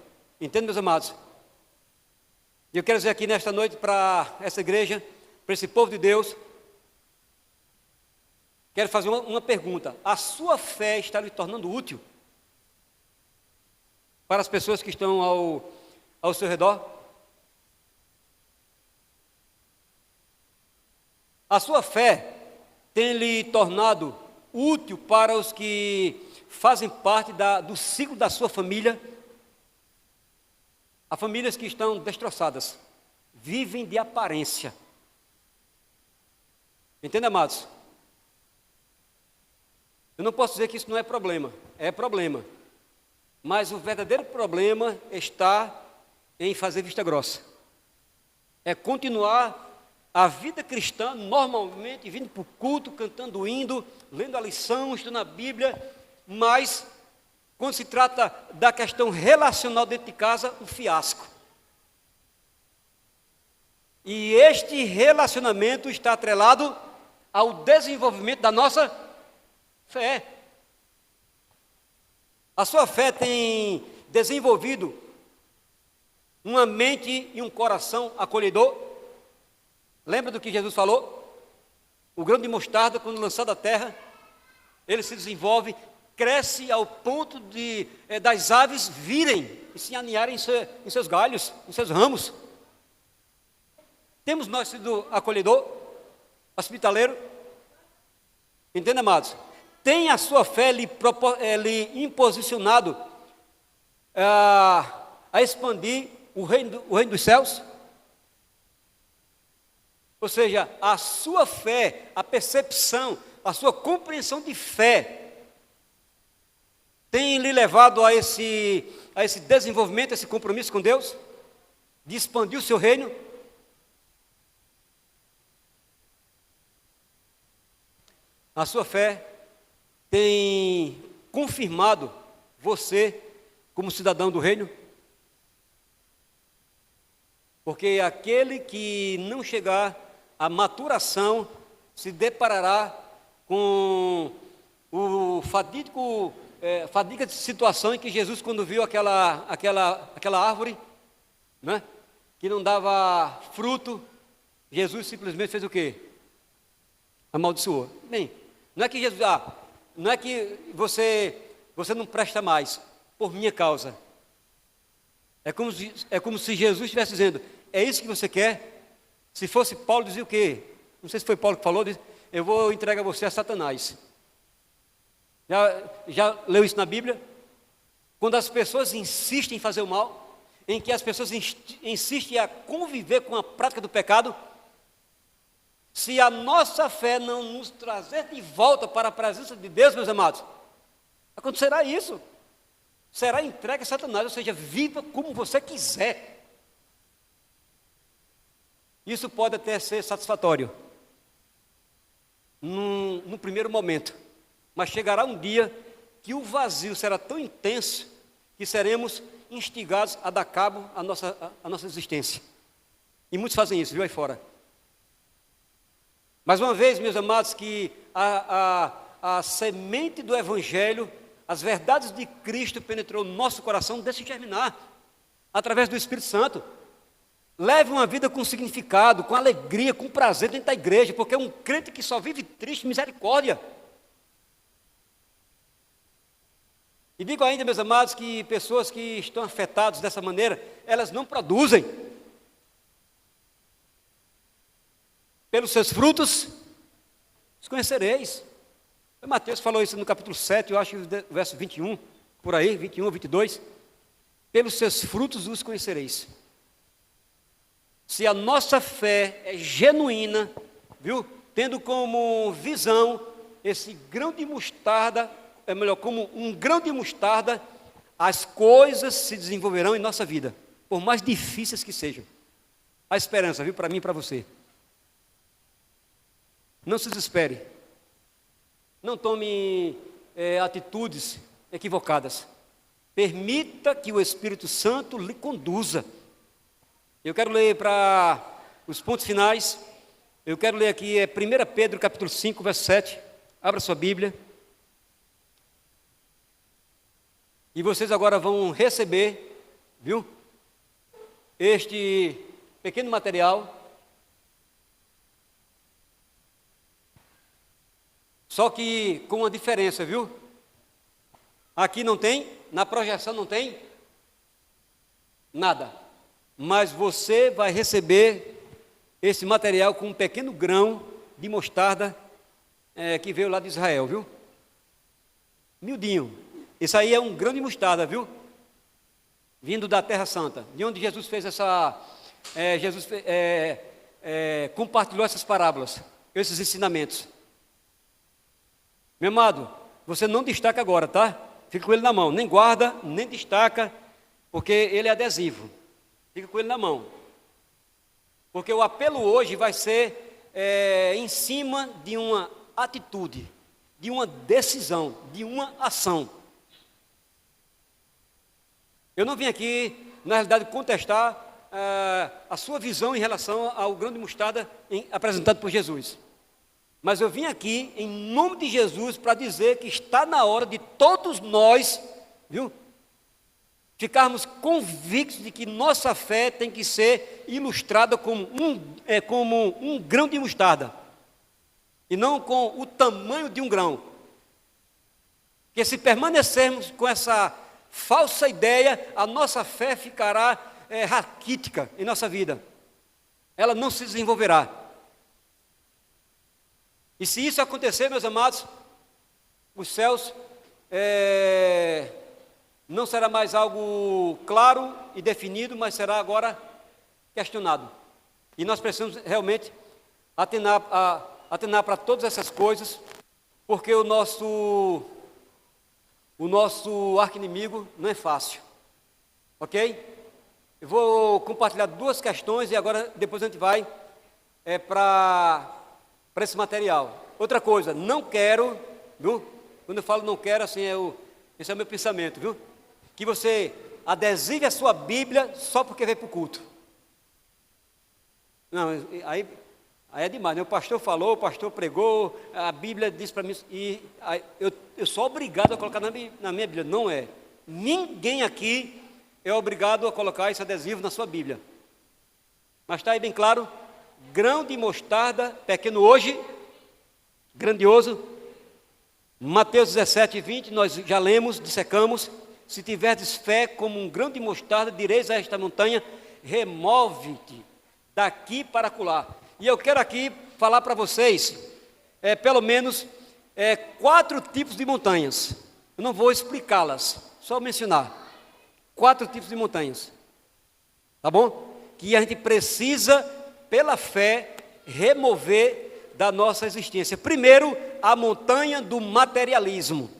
Entende, meus amados? E eu quero dizer aqui nesta noite para essa igreja, para esse povo de Deus, quero fazer uma pergunta. A sua fé está lhe tornando útil para as pessoas que estão ao seu redor? A sua fé tem lhe tornado útil para os que fazem parte do ciclo da sua família? Há famílias que estão destroçadas, vivem de aparência. Entende, amados? Eu não posso dizer que isso não é problema, é problema. Mas o verdadeiro problema está em fazer vista grossa. É continuar a vida cristã normalmente, vindo para o culto, cantando hino, lendo a lição, estudando a Bíblia, mas quando se trata da questão relacional dentro de casa, um fiasco. E este relacionamento está atrelado ao desenvolvimento da nossa fé. A sua fé tem desenvolvido uma mente e um coração acolhedor? Lembra do que Jesus falou? O grão de mostarda, quando lançado à terra, ele se desenvolve, cresce ao ponto das aves virem e se aninharem em seus galhos, em seus ramos. Temos nós sido acolhedor, hospitaleiro? Entenda, amados? Tem a sua fé lhe imposicionado a expandir o reino dos céus? Ou seja, a sua fé, a percepção, a sua compreensão de fé tem lhe levado a esse desenvolvimento, a esse compromisso com Deus, de expandir o seu reino? A sua fé tem confirmado você como cidadão do reino? Porque aquele que não chegar à maturação se deparará com o fadídica situação em que Jesus, quando viu aquela árvore, né, que não dava fruto, Jesus simplesmente fez o quê? Amaldiçoou. Bem, não é que Jesus, não é que você não presta mais por minha causa. É como se Jesus estivesse dizendo: é isso que você quer? Se fosse Paulo, dizia o quê? Não sei se foi Paulo que falou, diz: eu vou entregar você a Satanás. Já leu isso na Bíblia? Quando as pessoas insistem em fazer o mal, em que as pessoas insistem a conviver com a prática do pecado, se a nossa fé não nos trazer de volta para a presença de Deus, meus amados, acontecerá isso. Será entregue a Satanás, ou seja, viva como você quiser. Isso pode até ser satisfatório, no primeiro momento, mas chegará um dia que o vazio será tão intenso que seremos instigados a dar cabo à nossa existência. E muitos fazem isso, viu, aí fora. Mais uma vez, meus amados, que a semente do Evangelho, as verdades de Cristo penetrou no nosso coração, deixe germinar, através do Espírito Santo. Leve uma vida com significado, com alegria, com prazer dentro da igreja, porque um crente que só vive triste, misericórdia. E digo ainda, meus amados, que pessoas que estão afetadas dessa maneira, elas não produzem. Pelos seus frutos, os conhecereis. Mateus falou isso no capítulo 7, eu acho, verso 21, por aí, 21 ou 22. Pelos seus frutos os conhecereis. Se a nossa fé é genuína, viu? Tendo como visão esse grão de mostarda, como um grão de mostarda, as coisas se desenvolverão em nossa vida, por mais difíceis que sejam. A esperança, viu, para mim e para você. Não se desespere. Não tome atitudes equivocadas. Permita que o Espírito Santo lhe conduza. Eu quero ler para os pontos finais. Eu quero ler aqui 1 Pedro capítulo 5, verso 7. Abra sua Bíblia. E vocês agora vão receber, viu, este pequeno material. Só que com uma diferença, viu? Aqui não tem, na projeção não tem nada. Mas você vai receber esse material com um pequeno grão de mostarda que veio lá de Israel, viu? Miudinho. Isso aí é um grão de mostarda, viu? Vindo da Terra Santa, de onde Jesus fez compartilhou essas parábolas, esses ensinamentos. Meu amado, você não destaca agora, tá? Fica com ele na mão, nem guarda, nem destaca, porque ele é adesivo. Fica com ele na mão. Porque o apelo hoje vai ser em cima de uma atitude, de uma decisão, de uma ação. Eu não vim aqui, na realidade, contestar a sua visão em relação ao grão de mostarda apresentado por Jesus. Mas eu vim aqui, em nome de Jesus, para dizer que está na hora de todos nós, viu, ficarmos convictos de que nossa fé tem que ser ilustrada como um grão de mostarda, e não com o tamanho de um grão. Porque se permanecermos com essa falsa ideia, a nossa fé ficará raquítica em nossa vida. Ela não se desenvolverá. E se isso acontecer, meus amados, os céus não será mais algo claro e definido, mas será agora questionado. E nós precisamos realmente atenar para todas essas coisas, porque o nosso arqui-inimigo não é fácil. Ok? Eu vou compartilhar duas questões e agora depois a gente vai para esse material. Outra coisa, não quero, viu? Quando eu falo não quero, assim, esse é o meu pensamento, viu? Que você adesive a sua Bíblia só porque veio para o culto. Não, aí é demais, né? O pastor falou, o pastor pregou, a Bíblia disse para mim, e eu sou obrigado a colocar na minha Bíblia. Não é. Ninguém aqui é obrigado a colocar esse adesivo na sua Bíblia. Mas está aí bem claro, grão de mostarda, pequeno hoje, grandioso. Mateus 17, 20, nós já lemos, dissecamos. Se tiverdes fé como um grão de mostarda, direis a esta montanha, remove-te daqui para acolá. E eu quero aqui falar para vocês, pelo menos, 4 tipos de montanhas. Eu não vou explicá-las, só mencionar. 4 tipos de montanhas. Tá bom? Que a gente precisa, pela fé, remover da nossa existência. Primeiro, a montanha do materialismo.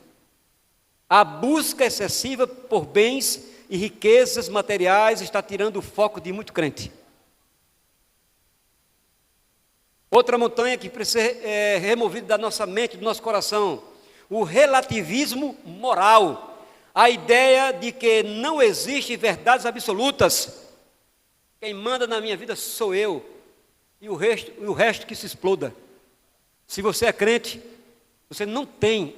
A busca excessiva por bens e riquezas materiais está tirando o foco de muito crente. Outra montanha que precisa ser removida da nossa mente, do nosso coração, o relativismo moral. A ideia de que não existem verdades absolutas. Quem manda na minha vida sou eu, e o resto que se exploda. Se você é crente, você não tem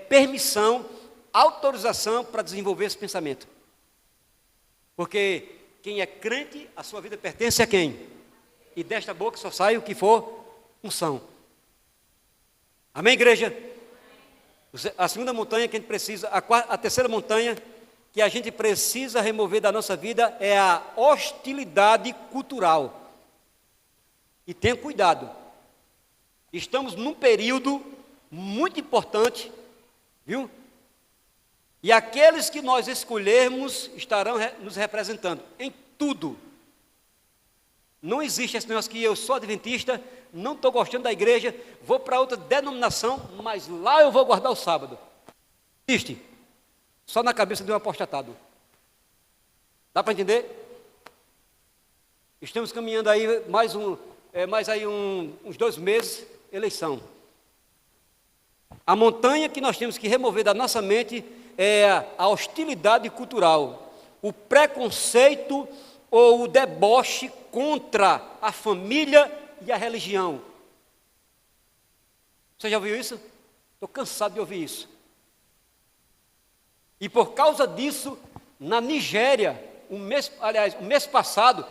permissão, autorização para desenvolver esse pensamento. Porque quem é crente, a sua vida pertence a quem? E desta boca só sai o que for unção. Amém, igreja? A segunda montanha que a gente precisa, a terceira montanha que a gente precisa remover da nossa vida é a hostilidade cultural. E tenha cuidado. Estamos num período muito importante, viu? E aqueles que nós escolhermos estarão nos representando em tudo. Não existe esse negócio que eu sou adventista, não estou gostando da igreja, vou para outra denominação, mas lá eu vou guardar o sábado. Existe. Só na cabeça de um apostatado. Dá para entender? Estamos caminhando aí uns 2 meses, eleição. A montanha que nós temos que remover da nossa mente é a hostilidade cultural, o preconceito ou o deboche contra a família e a religião. Você já ouviu isso? Estou cansado de ouvir isso. E por causa disso, na Nigéria, o mês passado,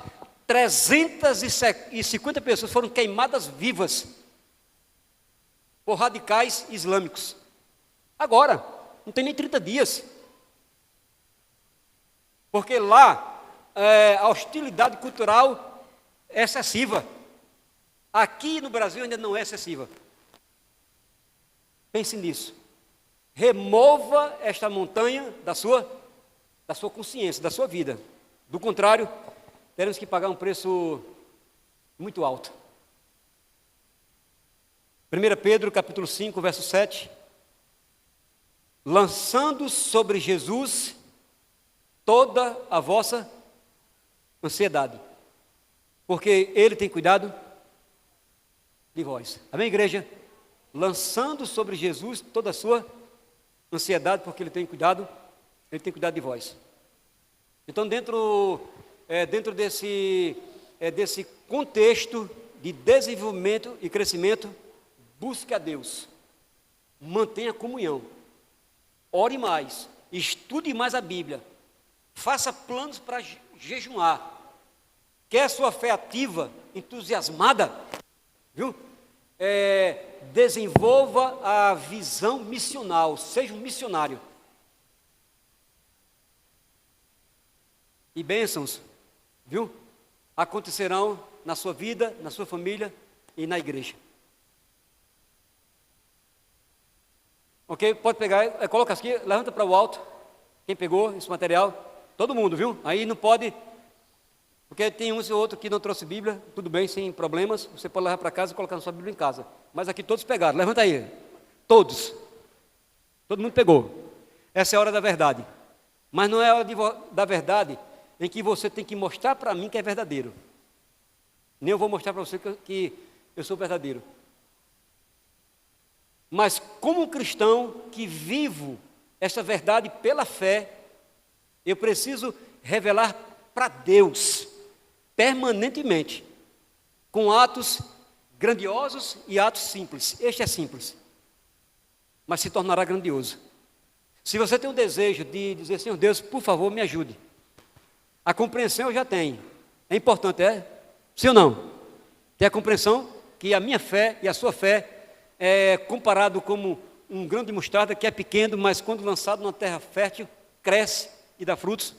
350 pessoas foram queimadas vivas por radicais islâmicos. Agora, não tem nem 30 dias. Porque lá, a hostilidade cultural é excessiva. Aqui no Brasil ainda não é excessiva. Pense nisso. Remova esta montanha da sua consciência, da sua vida. Do contrário, teremos que pagar um preço muito alto. 1 Pedro capítulo 5, verso 7. Lançando sobre Jesus toda a vossa ansiedade, porque Ele tem cuidado de vós. Amém, igreja? Lançando sobre Jesus toda a sua ansiedade, porque Ele tem cuidado de vós. Então, dentro desse contexto de desenvolvimento e crescimento, busque a Deus, mantenha a comunhão, ore mais, estude mais a Bíblia, faça planos para jejuar. Quer sua fé ativa, entusiasmada, viu? Desenvolva a visão missional, seja um missionário. E bênçãos, viu? Acontecerão na sua vida, na sua família e na igreja. Ok? Pode pegar, coloca aqui, levanta para o alto. Quem pegou esse material? Todo mundo, viu? Aí não pode, porque tem um ou outro que não trouxe Bíblia, tudo bem, sem problemas, você pode levar para casa e colocar na sua Bíblia em casa. Mas aqui todos pegaram, levanta aí. Todos. Todo mundo pegou. Essa é a hora da verdade. Mas não é a hora da verdade em que você tem que mostrar para mim que é verdadeiro. Nem eu vou mostrar para você que eu sou verdadeiro. Mas como um cristão que vivo essa verdade pela fé, eu preciso revelar para Deus, permanentemente, com atos grandiosos e atos simples. Este é simples, mas se tornará grandioso. Se você tem um desejo de dizer, Senhor Deus, por favor, me ajude. A compreensão eu já tenho. É importante, sim ou não? Ter a compreensão que a minha fé e a sua fé é comparado como um grão de mostarda que é pequeno, mas quando lançado numa terra fértil, cresce e dá frutos.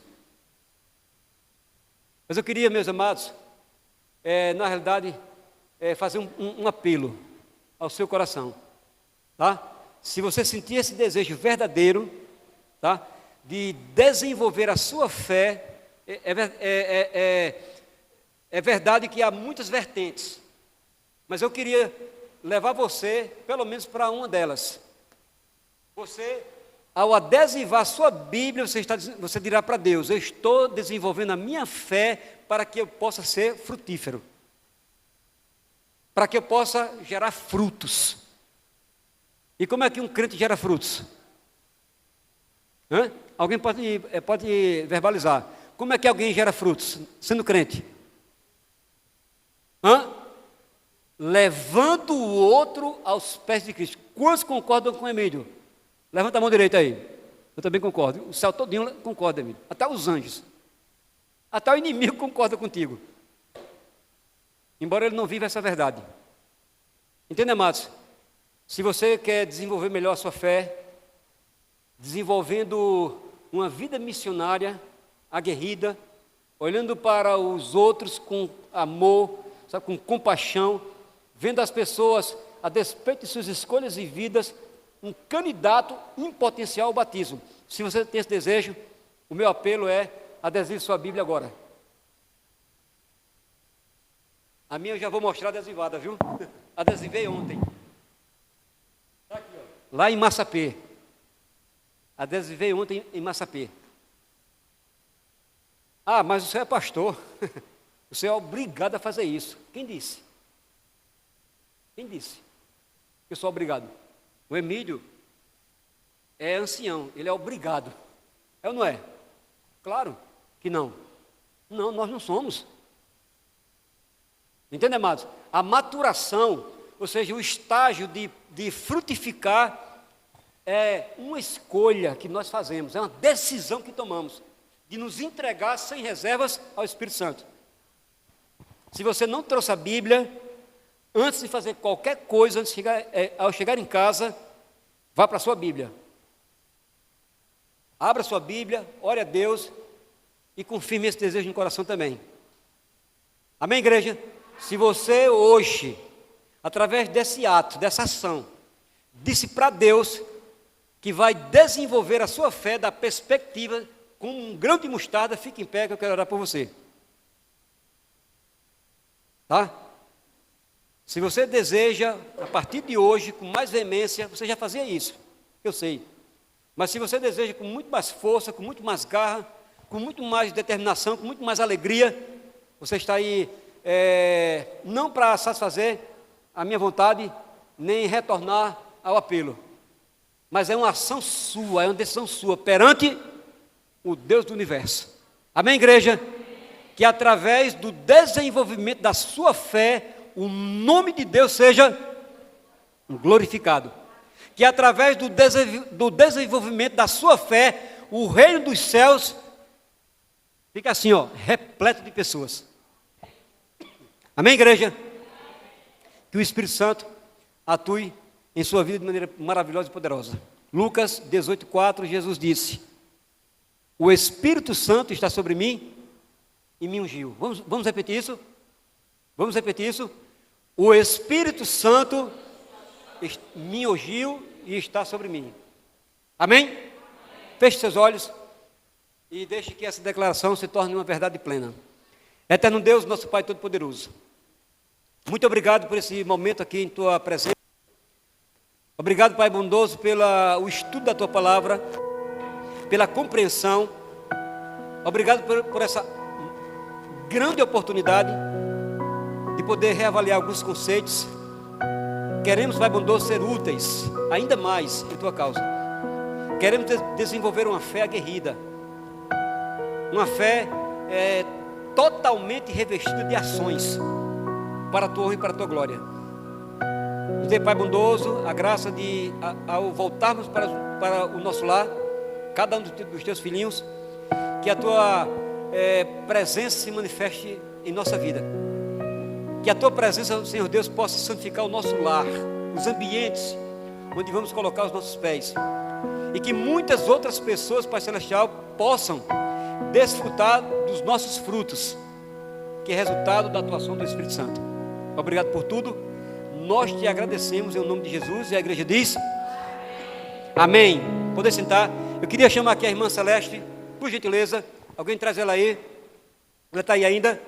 Mas eu queria, meus amados, na realidade, fazer um apelo ao seu coração, tá? Se você sentir esse desejo verdadeiro, tá? De desenvolver a sua fé, é verdade que há muitas vertentes, mas eu queria levar você, pelo menos para uma delas. Você, ao adesivar a sua Bíblia, você dirá para Deus, eu estou desenvolvendo a minha fé para que eu possa ser frutífero. para que eu possa gerar frutos. E como é que um crente gera frutos? Alguém pode verbalizar. Como é que alguém gera frutos sendo crente? Levando o outro aos pés de Cristo. Quantos concordam com o Emílio? Levanta a mão direita aí. Eu também concordo. O céu todinho concorda, Emílio. Até os anjos. Até o inimigo concorda contigo. Embora ele não viva essa verdade. Entende, amados? Se você quer desenvolver melhor a sua fé, desenvolvendo uma vida missionária, aguerrida, olhando para os outros com amor, sabe, com compaixão, vendo as pessoas, a despeito de suas escolhas e vidas, um candidato em potencial ao batismo. Se você tem esse desejo, o meu apelo é: adesive sua Bíblia agora. A minha eu já vou mostrar adesivada, viu? Adesivei ontem. Tá aqui, ó. Lá em Massapê. Adesivei ontem em Massapê. Ah, mas você é pastor. Você é obrigado a fazer isso. Quem disse? Quem disse que eu sou obrigado? O Emílio é ancião, ele é obrigado. É ou não é? Claro que não. Não, nós não somos. Entende, amados? A maturação, ou seja, o estágio de frutificar, é uma escolha que nós fazemos, é uma decisão que tomamos, de nos entregar sem reservas ao Espírito Santo. Se você não trouxe a Bíblia, antes de fazer qualquer coisa, ao chegar em casa, vá para a sua Bíblia. Abra a sua Bíblia, ore a Deus e confirme esse desejo no coração também. Amém, igreja? Se você hoje, através desse ato, dessa ação, disse para Deus que vai desenvolver a sua fé da perspectiva com um grão de mostarda, fique em pé que eu quero orar por você. Tá? Se você deseja, a partir de hoje, com mais veemência, você já fazia isso, eu sei. Mas se você deseja com muito mais força, com muito mais garra, com muito mais determinação, com muito mais alegria, você está aí, não para satisfazer a minha vontade, nem retornar ao apelo. Mas é uma ação sua, é uma decisão sua, perante o Deus do universo. Amém, igreja? Que através do desenvolvimento da sua fé, o nome de Deus seja glorificado. Que através do desenvolvimento da sua fé, o reino dos céus fica assim, ó, repleto de pessoas. Amém, igreja? Que o Espírito Santo atue em sua vida de maneira maravilhosa e poderosa. Lucas 18:4, Jesus disse: o Espírito Santo está sobre mim e me ungiu. Vamos repetir isso? Vamos repetir isso? O Espírito Santo me ungiu e está sobre mim. Amém? Feche seus olhos e deixe que essa declaração se torne uma verdade plena. Eterno Deus, nosso Pai Todo-Poderoso, muito obrigado por esse momento aqui em Tua presença. Obrigado, Pai bondoso, pelo estudo da Tua palavra, pela compreensão. Obrigado por essa grande oportunidade de poder reavaliar alguns conceitos. Queremos, Pai bondoso, ser úteis ainda mais em Tua causa. Queremos desenvolver uma fé aguerrida, uma fé totalmente revestida de ações para a Tua honra e para a Tua glória. Nos dê, Pai bondoso, a graça de, ao voltarmos para o nosso lar, cada um dos Teus filhinhos, que a Tua presença se manifeste em nossa vida. Que a Tua presença, Senhor Deus, possa santificar o nosso lar, os ambientes onde vamos colocar os nossos pés. E que muitas outras pessoas, Pai Celestial, possam desfrutar dos nossos frutos, que é resultado da atuação do Espírito Santo. Obrigado por tudo. Nós te agradecemos em nome de Jesus. E a igreja diz: amém. Poder sentar. Eu queria chamar aqui a irmã Celeste, por gentileza. Alguém traz ela aí. Ela está aí ainda?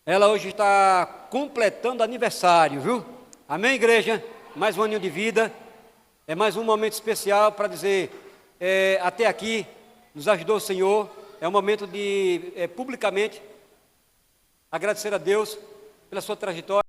Ela hoje está completando aniversário, viu? Amém, igreja? Mais um aninho de vida. É mais um momento especial para dizer, até aqui nos ajudou o Senhor, É o momento de publicamente agradecer a Deus pela sua trajetória.